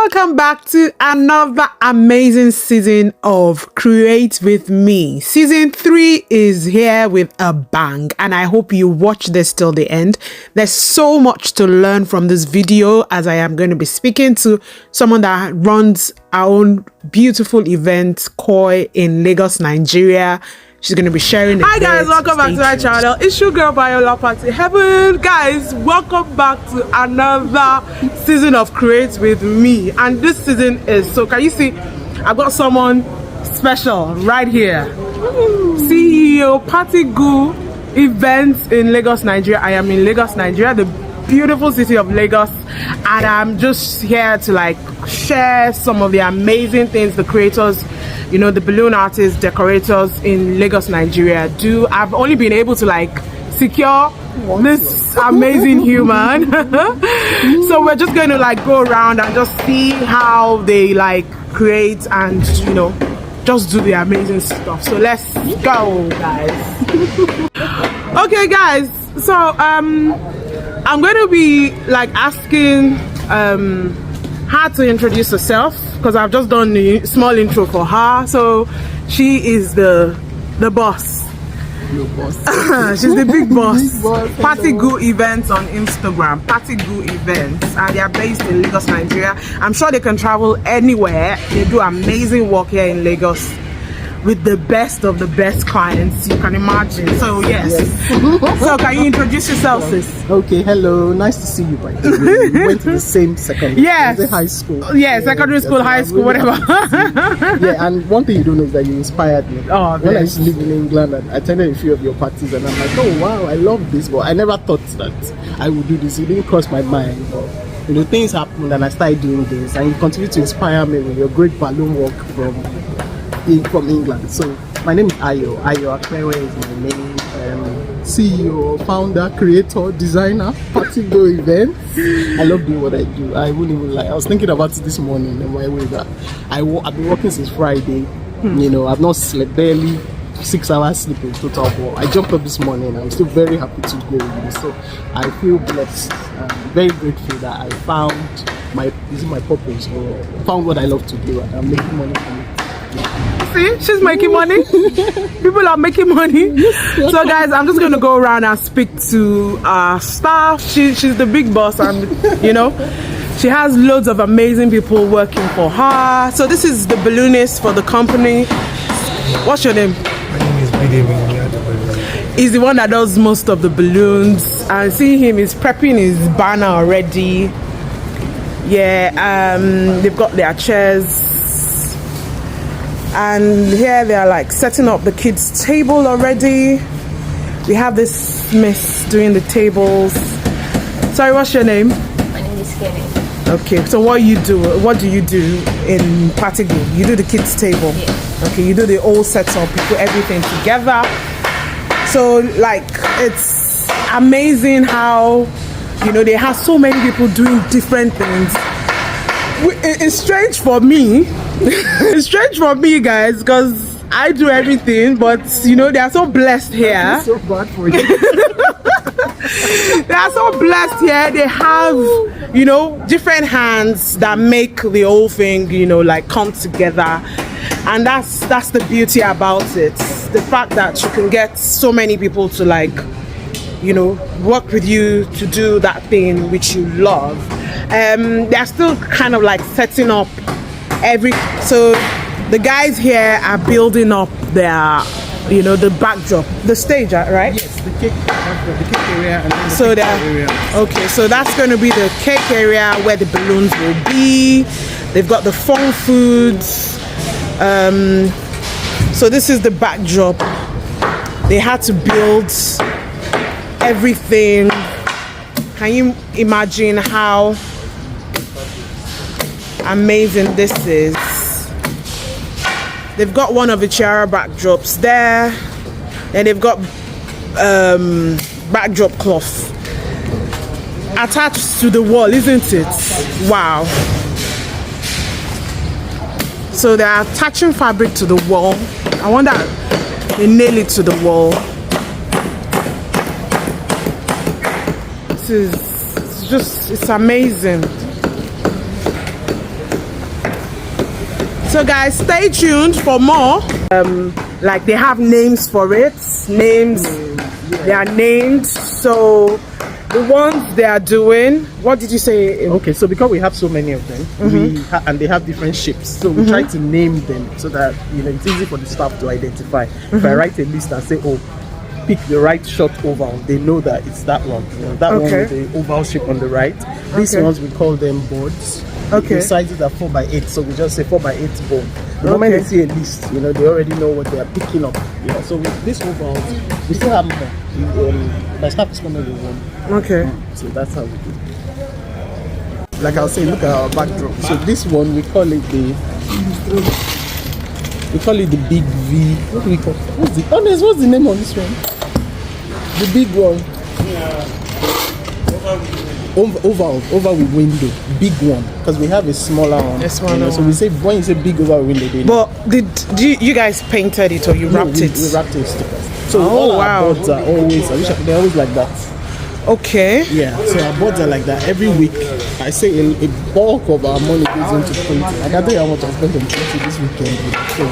Welcome back to another amazing season of Create With Me. Season 3 is here with a bang, and I hope you watch this till the end. There's so much to learn from this video, as I am going to be speaking to someone that runs our own beautiful event, Koi, in Lagos, Nigeria. She's going to be sharing the Hi guys, welcome back to my channel. It's your girl Viola Partyheaven. Guys, welcome back to another season of Create With Me. And this season is, so can you see, I've got someone special right here. CEO Partygoo Events in Lagos, Nigeria. I am in Lagos, Nigeria, the beautiful city of Lagos, and I'm just here to like share some of the amazing things the creators, you know, the balloon artists, decorators in Lagos, Nigeria do. I've only been able to like secure this amazing human. So we're just going to like go around and just see how they like create and, you know, just do the amazing stuff. So let's go, guys. Okay, guys, so I'm going to be like asking her to introduce herself, because I've just done a small intro for her. So she is the boss. Your boss. She's the big boss. Big boss. Partygoo Events on Instagram. Partygoo Events, and they are based in Lagos, Nigeria. I'm sure they can travel anywhere. They do amazing work here in Lagos with the best of the best clients you can imagine. So yes. So can you introduce yourself, sis? Okay, hello, nice to see you. By the way, we went to the same secondary. Yes. High school. Yeah, secondary school, high school, whatever. Yeah, and one thing you don't know is that you inspired me. Oh, when I used to live in England, and I attended a few of your parties, and I'm like, oh wow, I love this, but I never thought that I would do this. It didn't cross my mind. But, you know, things happened, and I started doing this, and you continue to inspire me with your great balloon work from England. So my name is Ayo Akwewe is my name. CEO, founder, creator, designer, Partygoo Events. I love doing what I do. I wouldn't even lie. I was thinking about it this morning on my way back. I've been working since Friday. You know, I've not slept, barely 6 hours sleep in total, but I jumped up this morning. I'm still very happy to go with you. So I feel blessed. Very grateful that I found my purpose, or found what I love to do, and I'm making money from it. See, she's making money. People are making money. So guys, I'm just going to go around and speak to staff. She's the big boss, and you know, she has loads of amazing people working for her. So this is the balloonist for the company. What's your name? My name is Bidemi. He's the one that does most of the balloons. And see him, he's prepping his banner already. Yeah, they've got their chairs. And here they are like setting up the kids' table already. We have this miss doing the tables. Sorry, what's your name? My name is Kenny. Okay, so what do you do in Partygoo? You do the kids' table. Yeah. Okay, you do the whole setup, you put everything together. So like, it's amazing how, you know, they have so many people doing different things. It's strange for me. It's strange for me, guys, because I do everything, but you know, they are so blessed here. So bad for you. They are so blessed here. They have, you know, different hands that make the whole thing, you know, like come together. And that's the beauty about it. The fact that you can get so many people to like, you know, work with you to do that thing which you love. They're still kind of like setting up so the guys here are building up their, you know, the backdrop, the stage, right? Yes, the cake area and then the so area. Okay, so that's going to be the cake area where the balloons will be. They've got the fun foods. So this is the backdrop. They had to build everything. Can you imagine how amazing this is? They've got one of the tiara backdrops there, and they've got backdrop cloth attached to the wall, isn't it? Wow. So they're attaching fabric to the wall. I wonder if they nail it to the wall. It's amazing. So guys, stay tuned for more. Like they have names for it. Names, they are named. So the ones they are doing, what did you say? Okay, so because we have so many of them, and they have different shapes, so we try to name them so that it's easy for the staff to identify. If I write a list and say, oh, pick the right short oval, they know that it's that one. That one with the oval shape on the right. These ones we call them boards. Okay. The sizes are 4x8, so we just say 4x8 board. The moment they see a list, they already know what they are picking up. Yeah. So with this ovals, we still have more. My staff is coming with one. Okay. So that's how we do. Like I was saying, look at our backdrop. So this one we call it the big V. What do we call it? What's the name on this one? The big one. Oval with window, big one, because we have a smaller one. So we say when you say big oval window, they know. But did you guys painted it or you wrapped it? We wrapped it with stickers. So all our boards are always, they're always like that. Okay. Yeah. So our boards are like that every week. I say a bulk of our money goes into printing. I can't tell you how much I spent on printing this weekend. So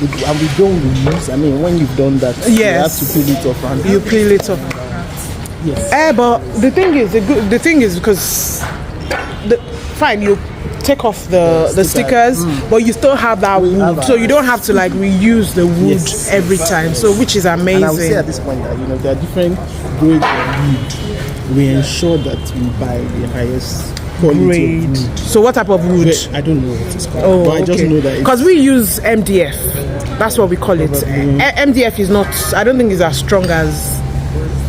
we don't reuse. I mean, when you've done that, you have to peel it off. And you peel it off. Yes. But the thing is because fine, you take off the stickers, but you still have that wood, so you don't have to like reuse the wood every time. So which is amazing. And I would say at this point that there are different grades of wood. We ensure that we buy the highest quality of wood. So what type of wood? I don't know what it's called, but I just know that because we use MDF. That's what we call it. MDF is not. I don't think it's as strong as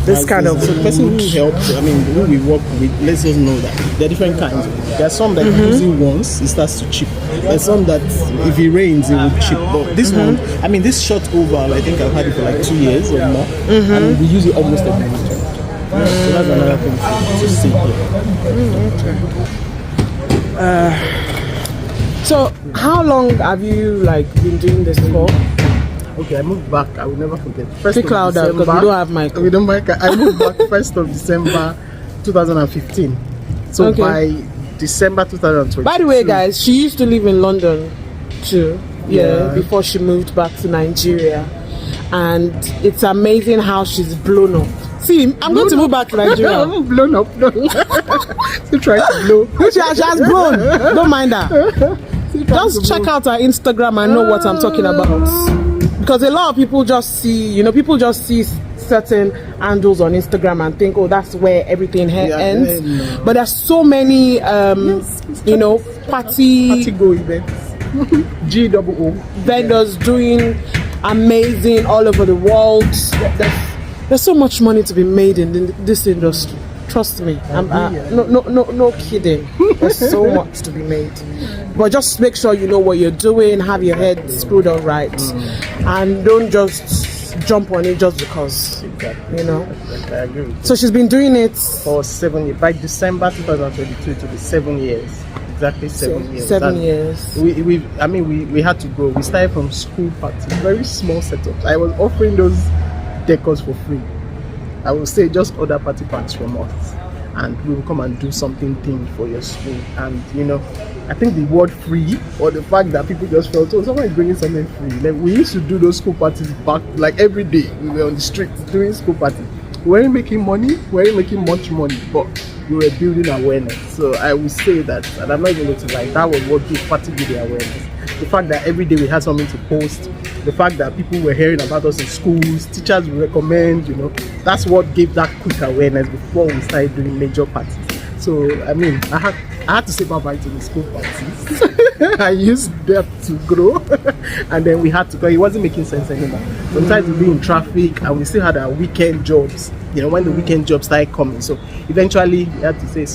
this kind of. So the person who helps, who we work with, lets us know that there are different kinds. There are some that you use it once, it starts to chip. There's some that if it rains, it will chip. But this one, this short oval, I think I've had it for like 2 years or more, and we use it almost every week. So that's another thing to see here. So how long have you been doing this for? Okay, I moved back. I will never forget. Speak louder because we don't have mic. We don't mic. I moved back 1st of December 2015. So by December 2022. By the way, guys, she used to live in London too. Before she moved back to Nigeria, and it's amazing how she's blown up. See, I'm going to move back to Nigeria. I'm blown up. Still trying to blow. She has blown. Don't mind her. Just check out her Instagram and know what I'm talking about. Because a lot of people just see, people just see certain handles on Instagram and think, oh, that's where everything ends. But there's so many, Partygoo events, GOO vendors doing amazing all over the world. There's so much money to be made in this industry. Trust me, no kidding. There's so much to be made, but just make sure you know what you're doing. Have your head screwed on right, and don't just jump on it just because. Exactly. I agree with you. So she's been doing it for 7 years. By December 2022 to be 7 years. Exactly 7 years. 7 years. We had to grow. We started from school parties, very small setups. I was offering those decors for free. I will say just order party packs from us and we will come and do something themed for your school. And I think the word free, or the fact that people just felt, oh, someone is bringing something free. Like we used to do those school parties back, like every day we were on the street doing school parties. We weren't making money, we weren't making much money, but we were building awareness. So I will say that, and I'm not even going to lie, that was what gave Partygoo the awareness. The fact that every day we had something to post, the fact that people were hearing about us in schools, teachers would recommend, that's what gave that quick awareness before we started doing major parties. So I had to say bye-bye to the school parties. I used them to grow, and then we had to go. It wasn't making sense anymore. Sometimes we'd be in traffic, and we still had our weekend jobs. When the weekend jobs started coming, so eventually we had to say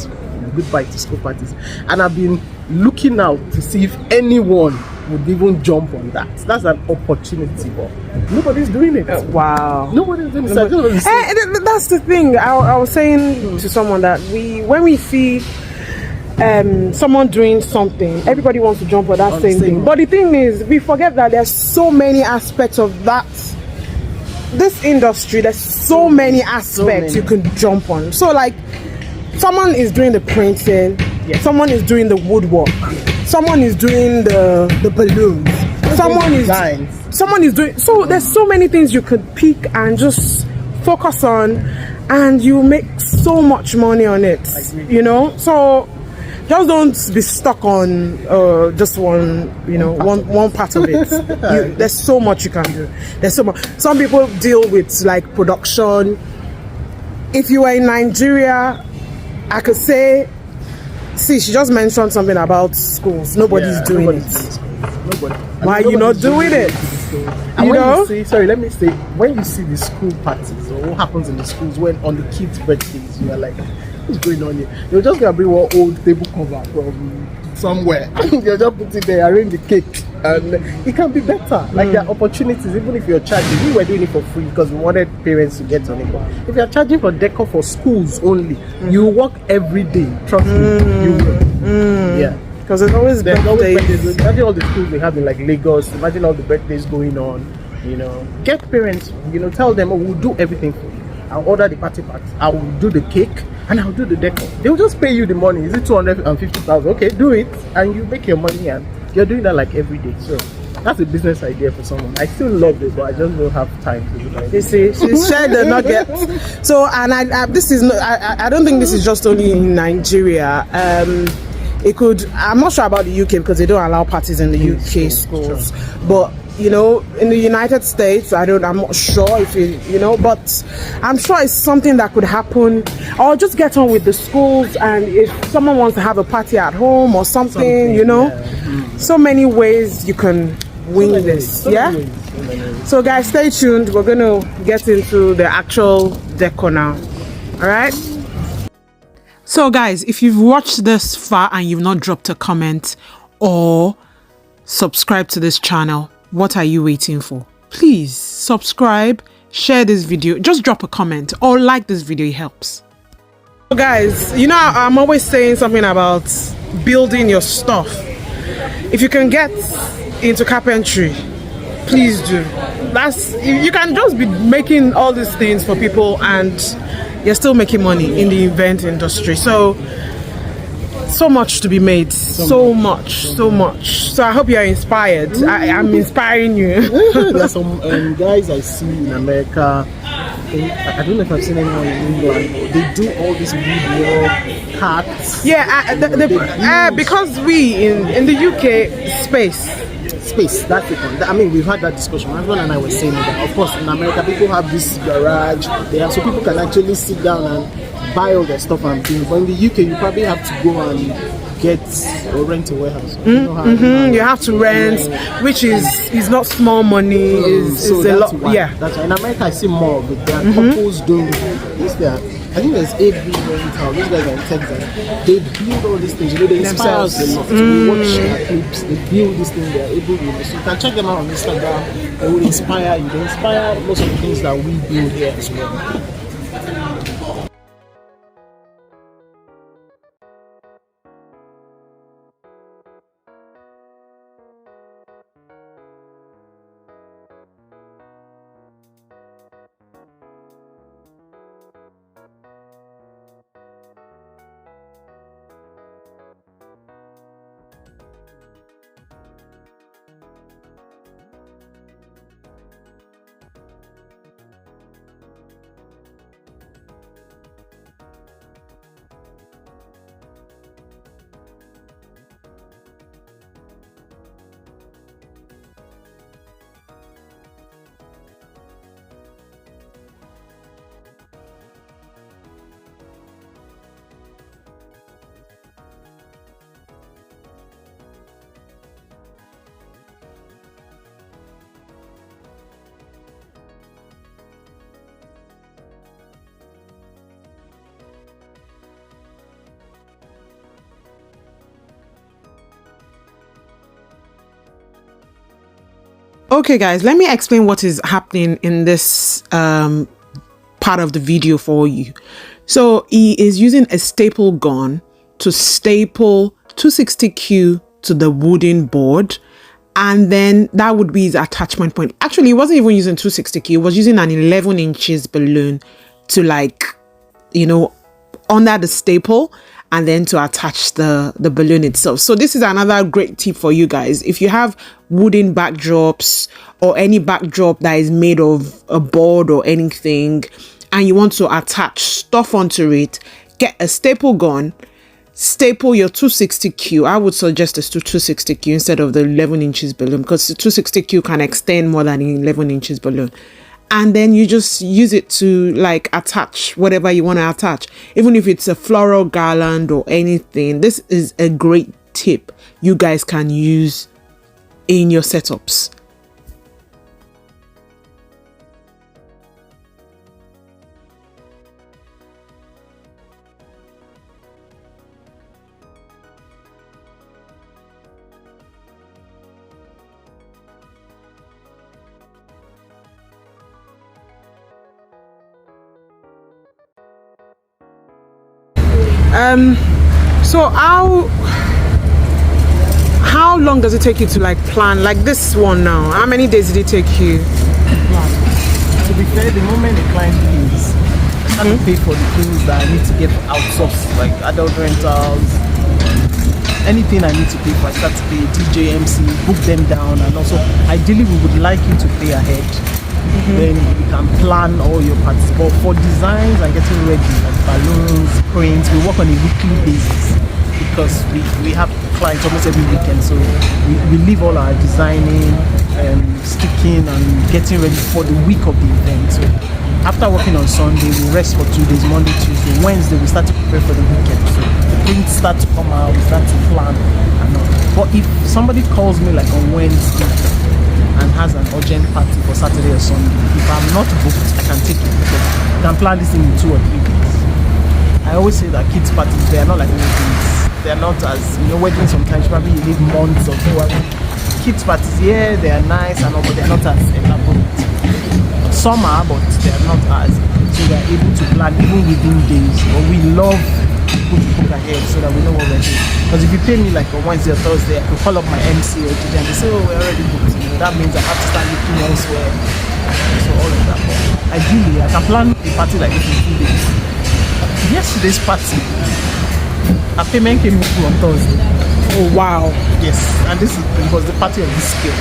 goodbye to school parties. And I've been looking out to see if anyone would even jump on that. That's an opportunity, but nobody's doing it. Wow. Nobody's doing it. That's the thing. I was saying to someone that when we see someone doing something, everybody wants to jump on that same thing. But the thing is, we forget that there's so many aspects of this industry. There's so many aspects you can jump on. So someone is doing the printing, someone is doing the woodwork, someone is doing the balloons, someone is doing, so there's so many things you could pick and just focus on, and you make so much money on it, you know. So just don't be stuck on just one, you know, one part of it. There's so much you can do. There's so much. Some people deal with like production. If you were in Nigeria, I could say, see, she just mentioned something about schools. Nobody's doing it. Nobody. Why are you not doing it? And let me say, when you see the school parties or what happens in the schools when on the kids' birthdays, you are like, what's going on here? You're just gonna bring one old table cover from somewhere. You're just put it there, arrange the cake, and it can be better. Like there are opportunities, even if you're charging. We were doing it for free because we wanted parents to get on it. If you're charging for decor for schools only, you work every day. Trust me, you will. Yeah. Because there's always birthdays. Imagine all the schools they have in like Lagos. Imagine all the birthdays going on. You know, get parents. You know, tell them, oh, we'll do everything for you. I'll order the party packs. I will do the cake and I'll do the decor. They'll just pay you the money. Is it 250,000? Okay, do it, and you make your money. And you're doing that like every day. So that's a business idea for someone. I still love it, but I just don't have time to do that. You see, she shared the nuggets. So, and I don't think this is just only in Nigeria. It could, I'm not sure about the UK because they don't allow parties in the UK schools, but you know, in the United States, I'm not sure if you know, but I'm sure it's something that could happen. Or just get on with the schools, and if someone wants to have a party at home or something, you know, so many ways you can win this. So guys, stay tuned. We're gonna get into the actual decor now. All right. So guys, if you've watched this far and you've not dropped a comment or subscribed to this channel, what are you waiting for? Please subscribe, share this video, just drop a comment or like this video, it helps. So guys, you know, I'm always saying something about building your stuff. If you can get into carpentry, please do. You can just be making all these things for people and you're still making money in the event industry. So much to be made, so much. So I hope you are inspired. I'm inspiring you. There's some guys I see in America. I don't know if I've seen anyone in England. They do all this video carts. Yeah, because we in the UK space. That's it. I mean, we've had that discussion. My husband and I were saying that, of course, in America, people have this garage. So people can actually sit down and buy all their stuff and things. But in the UK, you probably have to go and get or rent a warehouse. You have to rent, which is not small money. Is a lot. Why. Yeah, that's why. In America, I see more of it. There are couples doing this. I think there's 8 billion towns. These guys are in Texas. They build all these things. You know, they inspire us a lot. We watch clips. They build these things. They're able to. So you can check them out on Instagram. They will inspire you. They inspire most of the things that we build here as well. Okay guys, let me explain what is happening in this part of the video for you. So he is using a staple gun to staple 260Q to the wooden board, and then that would be his attachment point. Actually, he wasn't even using 260Q, he was using an 11 inches balloon to, like, you know, under the staple, and then to attach the balloon itself. So this is another great tip for you guys. If you have wooden backdrops or any backdrop that is made of a board or anything, and you want to attach stuff onto it, get a staple gun, staple your 260Q. I would suggest a 260Q instead of the 11 inches balloon, because the 260Q can extend more than an 11 inches balloon. And then you just use it to like attach whatever you want to attach, even if it's a floral garland or anything. This is a great tip you guys can use in your setups. So how long does it take you to like plan like this one now? How many days did it take you? To be fair, the moment the client pays, I have to pay for the things that I need to get outsourced, like adult rentals, anything I need to pay for. I start to pay DJ, MC, book them down, and also ideally we would like you to pay ahead. Then you can plan all your parties. But for designs and getting ready, like balloons, prints, we work on a weekly basis because we have clients almost every weekend. So we leave all our designing, sticking, and getting ready for the week of the event. So after working on Sunday, we rest for 2 days, Monday, Tuesday. Wednesday, we start to prepare for the weekend. So the prints start to come out, we start to plan. But if somebody calls me like on Wednesday, and has an urgent party for Saturday or Sunday, if I'm not booked, I can take it because I can plan this thing in 2 or 3 weeks. I always say that kids' parties, they are not like weddings. They are not as, weddings sometimes probably you need months or 2 hours. Kids' parties, yeah, they are nice and all, but they are not as elaborate. Some are, but they are not as. So we are able to plan even within days. But we love people to book ahead so that we know what we're doing. Because if you pay me like on Wednesday or Thursday, I could call up my MC or DJ and they say, oh, we're already booked. That means I have to start looking elsewhere. So all of that. But ideally, I can plan a party like this in 2 days. Yesterday's party, a payment came through on Thursday. Oh wow. Yes, and this was the party of this scale.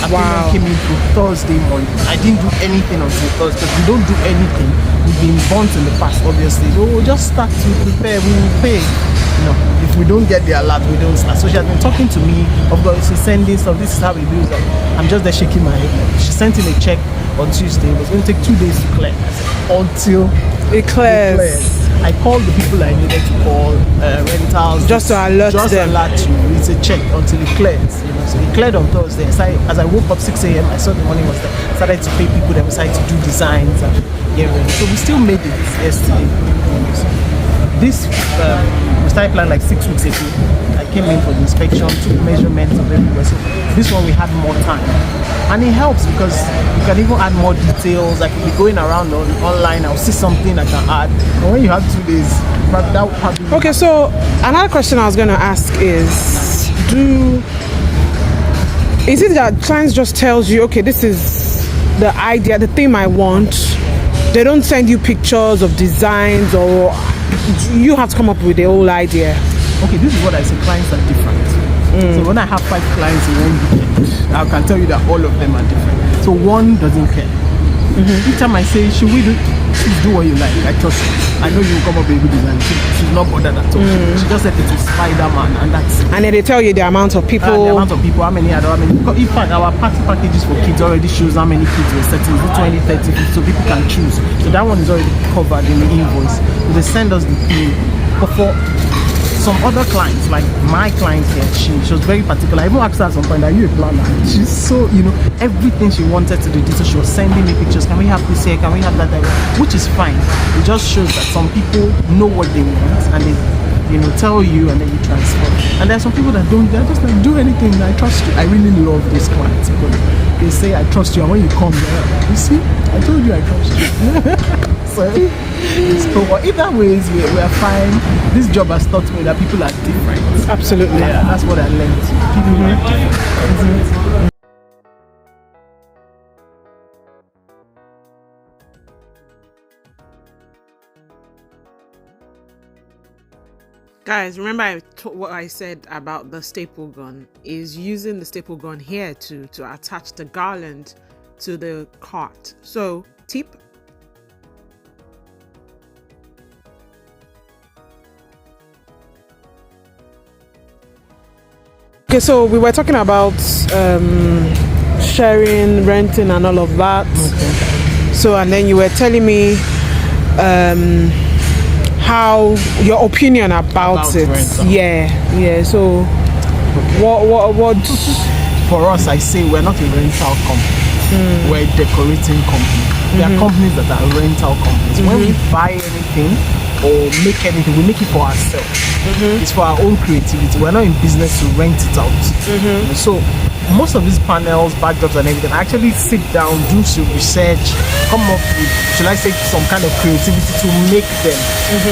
A payment came in through Thursday morning. I didn't do anything until Thursday. We don't do anything. We've been burnt in the past, obviously. So we'll just start to prepare. We will pay. If we don't get the alert, we don't start. So she has been talking to me. Of course, she's sending stuff. This is how we do it. I'm just there shaking my head. She sent in a check on Tuesday. It was going to take 2 days to clear. Until it clears. I called the people I needed to call, rentals. Just to alert them. Just to alert you. It's a check until it clears. So it cleared on Thursday. So as I woke up 6 a.m., I saw the money was there. Started to pay people. Then we started to do designs and get ready. So we still made it yesterday. This we started planning like 6 weeks ago. I came in for the inspection, took measurements of everywhere. So this one we had more time, and it helps because you can even add more details. I can be going around online. I'll see something I can add. And when you have 2 days, that would probably. Okay, so another question I was going to ask is, is it that clients just tells you, okay, this is the idea, the theme I want? They don't send you pictures of designs, or you have to come up with the whole idea? Okay, this is what I say, clients are different. So when I have 5 clients in one weekend, I can tell you that all of them are different. So one doesn't care. Each time I say, should we please do what you like, I trust you. I know you will come up with a good design. She's not bothered at all. She just said it was Spider-Man, and that's it. And then they tell you the amount of people. How many. In fact, our party packages for kids already shows how many kids we're setting. 20, 30, 50, so people can choose. So that one is already covered in the invoice. So they send us the theme. But for some other clients, like my client here, she was very particular. I even asked her at some point, are you a planner? She's so, everything she wanted to do. So she was sending me pictures. Can we have this here? Can we have that there? Which is fine. It just shows that some people know what they want and they tell you, and then you transfer. And there are some people that don't, they're just like, do anything, I trust you. I really love these clients because they say I trust you, and when you come there, you see, I told you I trust you. So it's cool. Either ways, we're fine. This job has taught me that people are different. Absolutely. Yeah, that's what I learned. People are different. Guys, remember what I said about the staple gun is using the staple gun here to attach the garland to the cart. So tip. Okay, so we were talking about sharing, renting, and all of that. Okay. So, and then you were telling me how your opinion about it. Rental. Yeah. So, Okay. what? For us, I say we're not a rental company. We're a decorating company. There are companies that are rental companies. When we buy anything or make anything, we make it for ourselves. It's for our own creativity. We're not in business to rent it out. So most of these panels, backdrops and everything, I actually sit down, do some research, come up with, should I say, some kind of creativity to make them.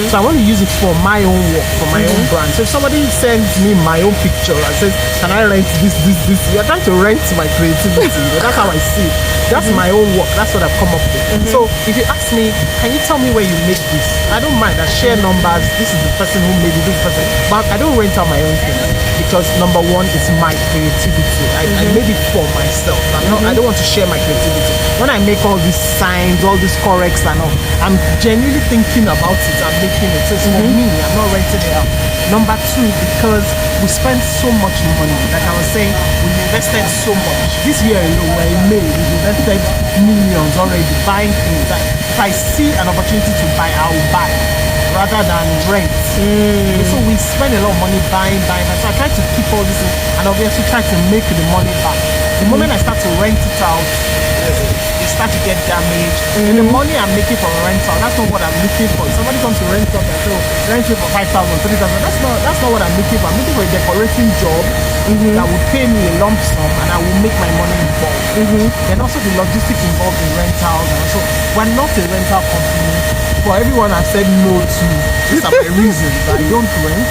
So I want to use it for my own work, for my own brand. So if somebody sends me my own picture and says, can I rent this? You're trying to rent my creativity. That's how I see it. That's my own work. That's what I've come up with. So if you ask me, can you tell me where you make this? I don't mind. I share numbers. This is the person who made it, this person. But I don't rent out my own thing because number one, it's my creativity. I made it for myself. I don't want to share my creativity. When I make all these signs, all these corrects and all, I'm genuinely thinking about it and making it. So it's for me. I'm not renting it out. Number two, because we spend so much money. Like I was saying, we invested so much. This year alone, we're in May, we've invested millions already buying things that if I see an opportunity to buy, I will buy rather than rent. So we spend a lot of money buying. So I try to keep all this and obviously try to make the money back. The moment I start to rent it out, they start to get damaged. And the money I'm making from a rental, that's not what I'm looking for. If somebody comes to rent something and say, rent it for 5,000, 3,000, that's not what I'm looking for. I'm looking for a decorating job that would pay me a lump sum and I will make my money involved. Then also the logistics involved in rentals. And so we're not a rental company. For everyone I've said no to, these are my reasons. I don't rent.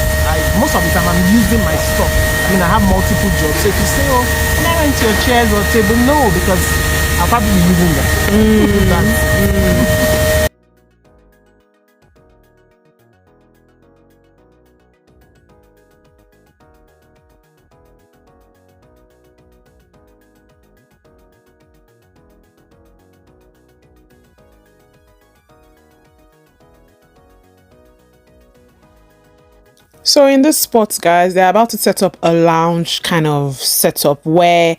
Most of the time I'm using my stuff. I mean, I have multiple jobs. So if you say, oh, can I rent your chairs or table? No, because I'll probably be using that. So in this spot, guys, they're about to set up a lounge kind of setup where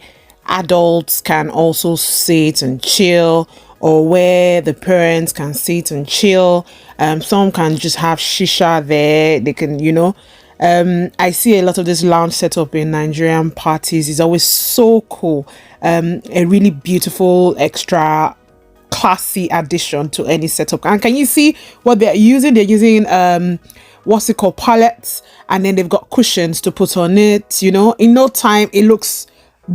adults can also sit and chill, or where the parents can sit and chill. Some can just have shisha there. They can, I see a lot of this lounge setup in Nigerian parties. It's always so cool. A really beautiful extra classy addition to any setup. And can you see what they're using? They're using what's it called, pallets, and then they've got cushions to put on it. In no time it looks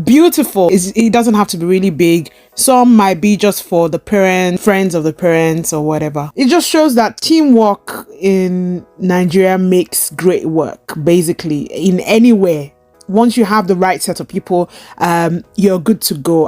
beautiful. It doesn't have to be really big. Some might be just for the parents, friends of the parents, or whatever. It just shows that teamwork in Nigeria makes great work. Basically, in anywhere, once you have the right set of people, you're good to go.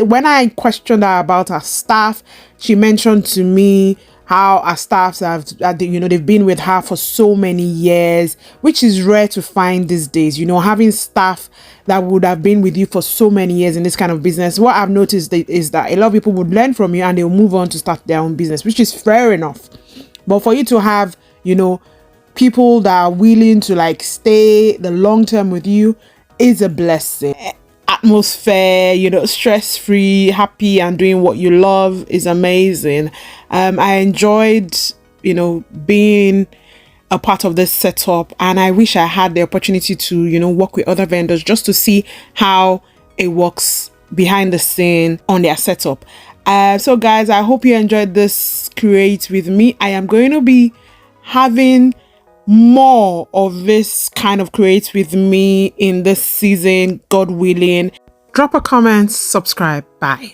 When I questioned her about her staff, she mentioned to me how our staffs they've been with her for so many years, which is rare to find these days. Having staff that would have been with you for so many years in this kind of business. What I've noticed is that a lot of people would learn from you and they'll move on to start their own business, which is fair enough. But for you to have, people that are willing to stay the long term with you is a blessing. Atmosphere, stress-free, happy, and doing what you love is amazing. I enjoyed, being a part of this setup, and I wish I had the opportunity to, work with other vendors just to see how it works behind the scene on their setup. So guys, I hope you enjoyed this Create With Me. I am going to be having more of this kind of Create With Me in this season, God willing. Drop a comment, subscribe. Bye.